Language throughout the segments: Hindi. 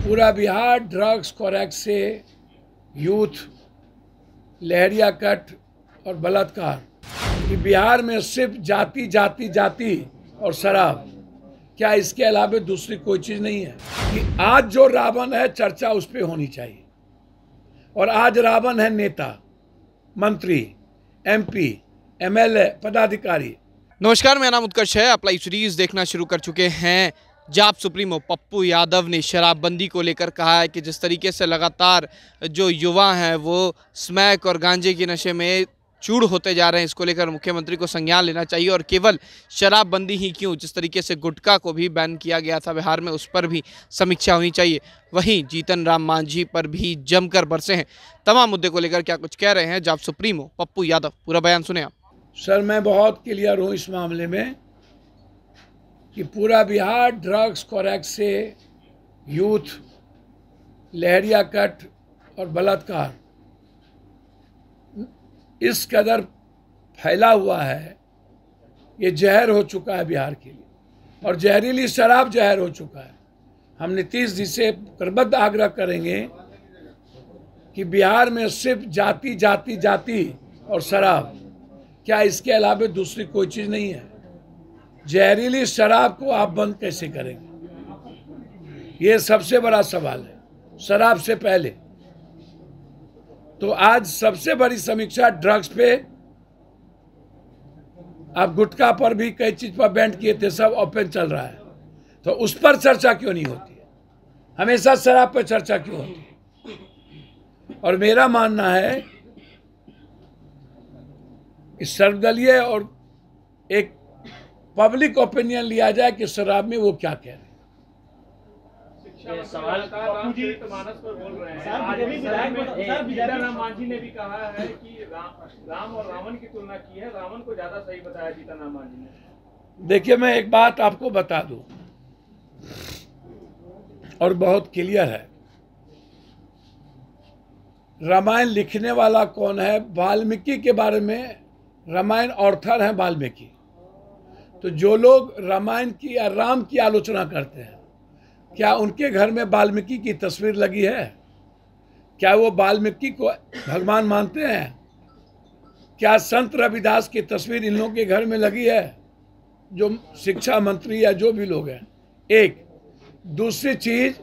पूरा बिहार ड्रग्स कॉरेक्ट से यूथ, लहरिया कट और बलात्कार, कि बिहार में सिर्फ जाति जाति जाति और शराब, क्या इसके अलावा दूसरी कोई चीज़ नहीं है? कि आज जो रावण है चर्चा उस पर होनी चाहिए। और आज रावण है नेता, मंत्री, एमपी, एमएलए, पदाधिकारी। नमस्कार, मेरा नाम उत्कर्ष है। आप लाइव सीरीज देखना शुरू कर चुके हैं। जाप सुप्रीमो पप्पू यादव ने शराबबंदी को लेकर कहा है कि जिस तरीके से लगातार जो युवा हैं वो स्मैक और गांजे के नशे में चूर होते जा रहे हैं, इसको लेकर मुख्यमंत्री को संज्ञान लेना चाहिए। और केवल शराबबंदी ही क्यों, जिस तरीके से गुटखा को भी बैन किया गया था बिहार में, उस पर भी समीक्षा होनी चाहिए। वहीं जीतन राम मांझी पर भी जमकर बरसे हैं। तमाम मुद्दे को लेकर क्या कुछ कह रहे हैं जाप सुप्रीमो पप्पू यादव, पूरा बयान सुने आप। सर, मैं बहुत क्लियर हूँ इस मामले में कि पूरा बिहार ड्रग्स कॉरेक्ट से यूथ, लहरिया कट और बलात्कार इस कदर फैला हुआ है, ये जहर हो चुका है बिहार के लिए। और जहरीली शराब जहर हो चुका है। हम नीतीश जी से प्रबद्ध आग्रह करेंगे कि बिहार में सिर्फ जाति जाति जाति और शराब, क्या इसके अलावा दूसरी कोई चीज़ नहीं है? जहरीली शराब को आप बंद कैसे करेंगे? ये सबसे बड़ा सवाल है, शराब से पहले। तो आज सबसे बड़ी समीक्षा ड्रग्स पे, आप गुटखा पर भी कई चीज पर बैन किए थे, सब ओपन चल रहा है, तो उस पर चर्चा क्यों नहीं होती है? हमेशा शराब पर चर्चा क्यों होती है? और मेरा मानना है इस सर्वदलीय और एक पब्लिक ओपिनियन लिया जाए कि शराब में वो क्या कह रहे हैं। सवाल मानस पर बोल रहे हैं। जीतन राम मांझी ने भी कहा है कि राम और रावण की तुलना की है, रावण को ज्यादा सही बताया जीतन राम मांझी ने। देखिए, मैं एक बात आपको बता दूं और बहुत क्लियर है। रामायण लिखने वाला कौन है? वाल्मीकि के बारे में रामायण ऑर्थर है वाल्मीकि। तो जो लोग रामायण की या राम की आलोचना करते हैं, क्या उनके घर में वाल्मीकि की तस्वीर लगी है? क्या वो वाल्मीकि को भगवान मानते हैं? क्या संत रविदास की तस्वीर इन लोगों के घर में लगी है, जो शिक्षा मंत्री या जो भी लोग हैं? एक दूसरी चीज,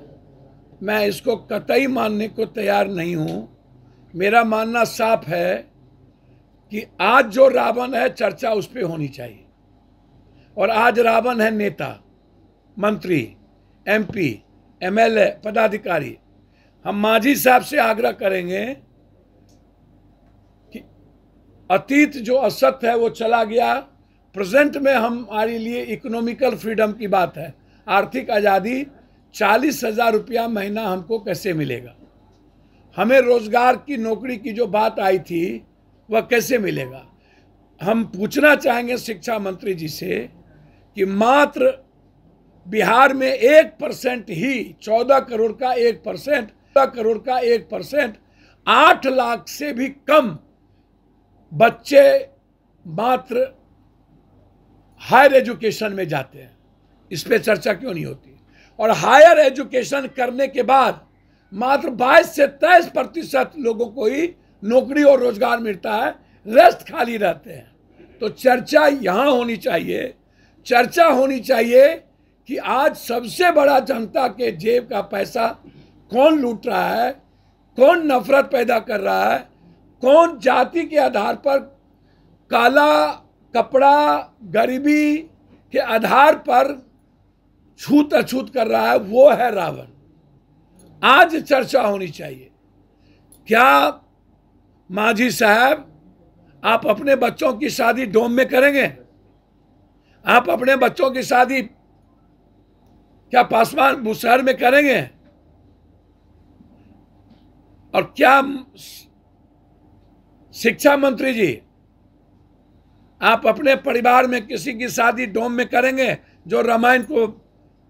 मैं इसको कतई मानने को तैयार नहीं हूं। मेरा मानना साफ है कि आज जो रावण है चर्चा उस पर होनी चाहिए। और आज रावण है नेता, मंत्री, एमपी, एमएलए, पदाधिकारी। हम मांझी साहब से आग्रह करेंगे कि अतीत जो असत्य है वो चला गया, प्रेजेंट में हमारे लिए इकोनॉमिकल फ्रीडम की बात है। आर्थिक आज़ादी, 40,000 रुपया महीना हमको कैसे मिलेगा? हमें रोजगार की, नौकरी की जो बात आई थी वह कैसे मिलेगा? हम पूछना चाहेंगे शिक्षा मंत्री जी से कि मात्र बिहार में 1% ही, 14 करोड़ का 1%, 14 करोड़ का 1%, 8 लाख से भी कम बच्चे मात्र हायर एजुकेशन में जाते हैं। इस पे चर्चा क्यों नहीं होती? और हायर एजुकेशन करने के बाद मात्र 22 से 23% लोगों को ही नौकरी और रोजगार मिलता है, रेस्ट खाली रहते हैं। तो चर्चा यहाँ होनी चाहिए। चर्चा होनी चाहिए कि आज सबसे बड़ा जनता के जेब का पैसा कौन लूट रहा है, कौन नफरत पैदा कर रहा है, कौन जाति के आधार पर काला कपड़ा, गरीबी के आधार पर छूत अछूत कर रहा है, वो है रावण। आज चर्चा होनी चाहिए। क्या मांझी साहब, आप अपने बच्चों की शादी डोम में करेंगे? आप अपने बच्चों की शादी क्या पासवान बुशहर में करेंगे? और क्या शिक्षा मंत्री जी, आप अपने परिवार में किसी की शादी डोम में करेंगे जो रामायण को,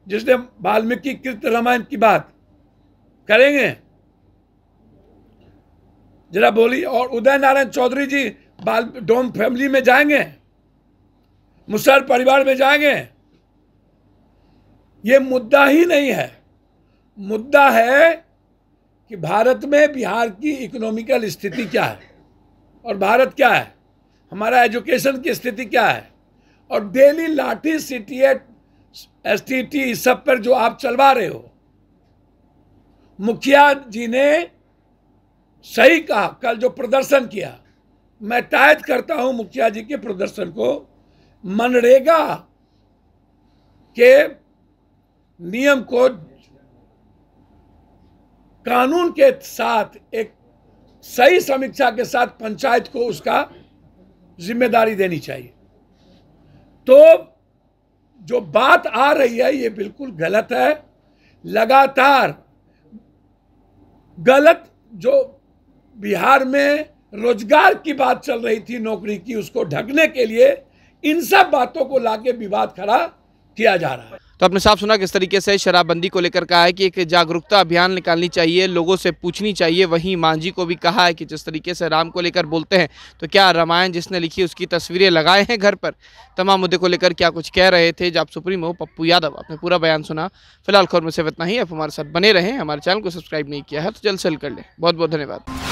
जिसने वाल्मीकि कृत रामायण की बात करेंगे? जरा बोली। और उदय नारायण चौधरी जी डोम फैमिली में जाएंगे? मुसहर परिवार में जाएंगे? ये मुद्दा ही नहीं है। मुद्दा है कि भारत में बिहार की इकोनॉमिकल स्थिति क्या है और भारत क्या है, हमारा एजुकेशन की स्थिति क्या है, और डेली लाठी सीटीएट एसटीटी इस सब पर जो आप चलवा रहे हो। मुखिया जी ने सही कहा, कल जो प्रदर्शन किया, मैं टायद करता हूं मुखिया जी के प्रदर्शन को। मनरेगा के नियम को कानून के साथ एक सही समीक्षा के साथ पंचायत को उसका जिम्मेदारी देनी चाहिए। तो जो बात आ रही है ये बिल्कुल गलत है। लगातार गलत जो बिहार में रोजगार की बात चल रही थी, नौकरी की, उसको ढकने के लिए इन सब बातों को लाके विवाद खड़ा किया जा रहा है। तो आपने साफ सुना किस तरीके से शराबबंदी को लेकर कहा है कि एक जागरूकता अभियान निकालनी चाहिए, लोगों से पूछनी चाहिए। वहीं मांझी को भी कहा है कि जिस तरीके से राम को लेकर बोलते हैं तो क्या रामायण जिसने लिखी उसकी तस्वीरें लगाए हैं घर पर। तमाम मुद्दे को लेकर क्या कुछ कह रहे थे जाप सुप्रीमो पप्पू यादव। आपने पूरा बयान सुना। फिलहाल खबर में सिर्फ इतना ही। आप हमारे साथ बने रहें। हमारे चैनल को सब्सक्राइब नहीं किया है तो जल्द से जल्द कर लें। बहुत बहुत धन्यवाद।